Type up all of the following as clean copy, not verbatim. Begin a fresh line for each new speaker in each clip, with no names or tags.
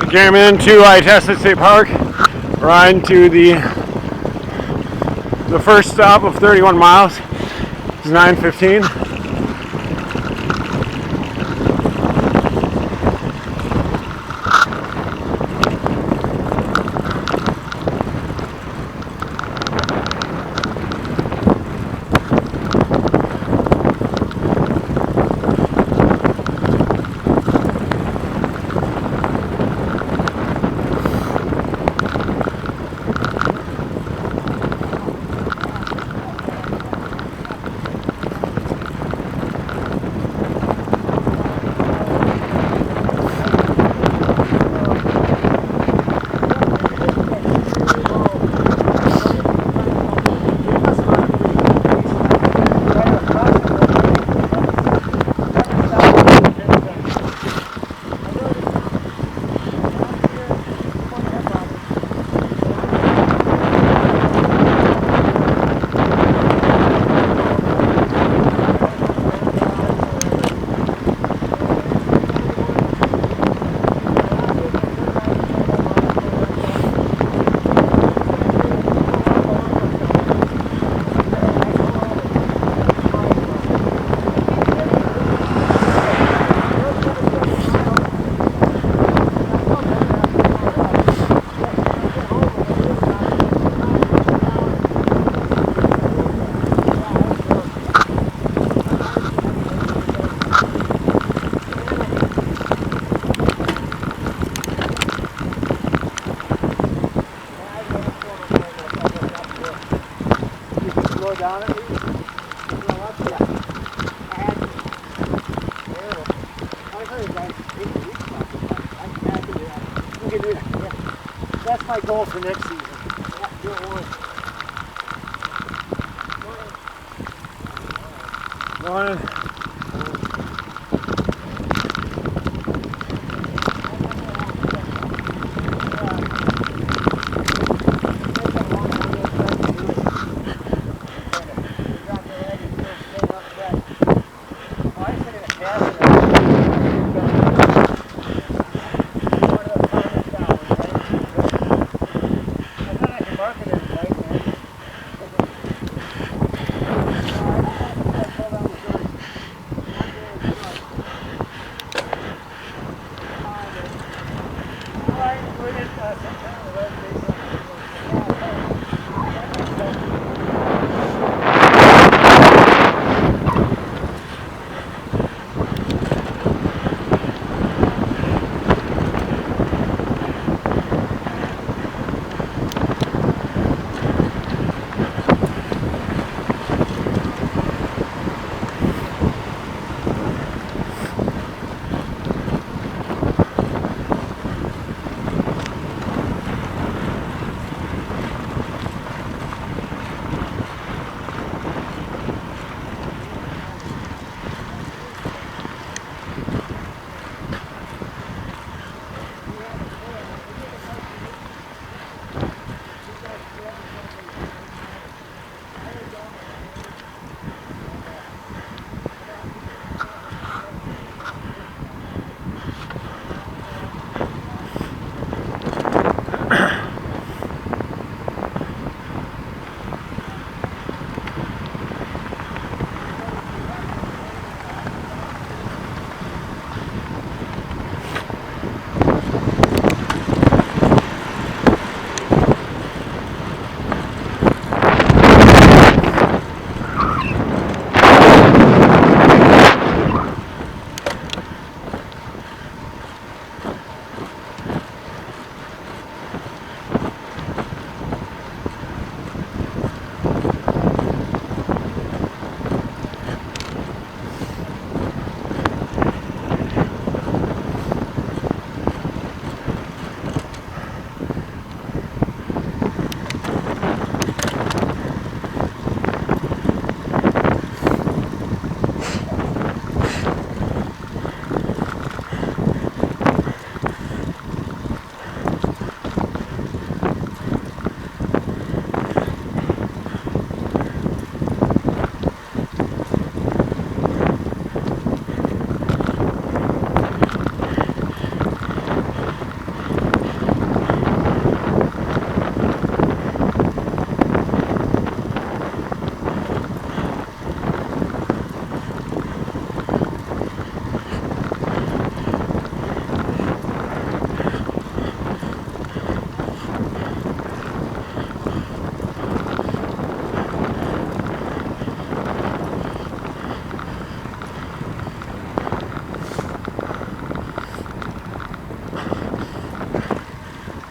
Jamming into Itasca State Park, riding to the first stop of 31 miles. It's 9:15.
Down at least? That's my goal for next season. Yeah, do it once.
Morning.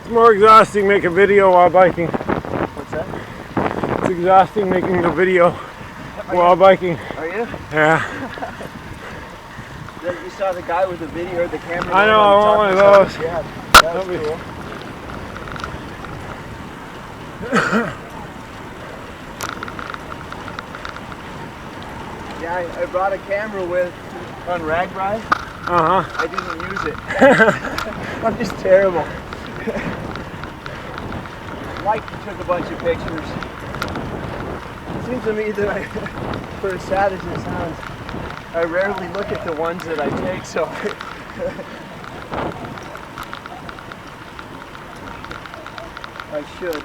It's more exhausting making video while biking.
What's that?
It's exhausting making the video while biking.
Are you?
Yeah.
You saw the guy with the video or the camera?
I know, I want one of those.
Yeah, that was cool. Yeah, I brought a camera with on rag ride. I didn't use it. I'm just terrible. Mike took a bunch of pictures. It seems to me that for as sad as it sounds, I rarely look at the ones that I take, so I should.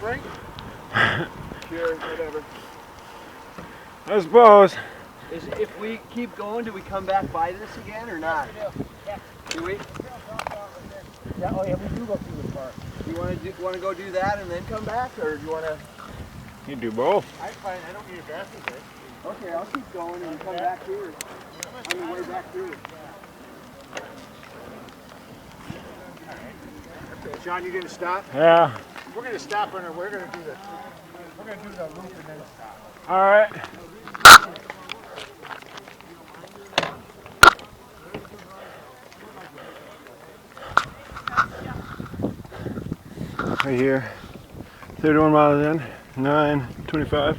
Break? Sure, whatever.
I suppose.
If we keep going, do we come back by this again or not? Do we? Yeah, oh yeah, we do go through the park. Do you want to go do that and then come back, or do you want to?
You do both.
I'm fine. I don't need a basket there. Okay, I'll keep going and come back here on the way back through. Okay, John, you gonna stop?
Yeah.
We're gonna stop on we're gonna do the loop and then stop.
All right. Right here, 31 miles in, 9:25.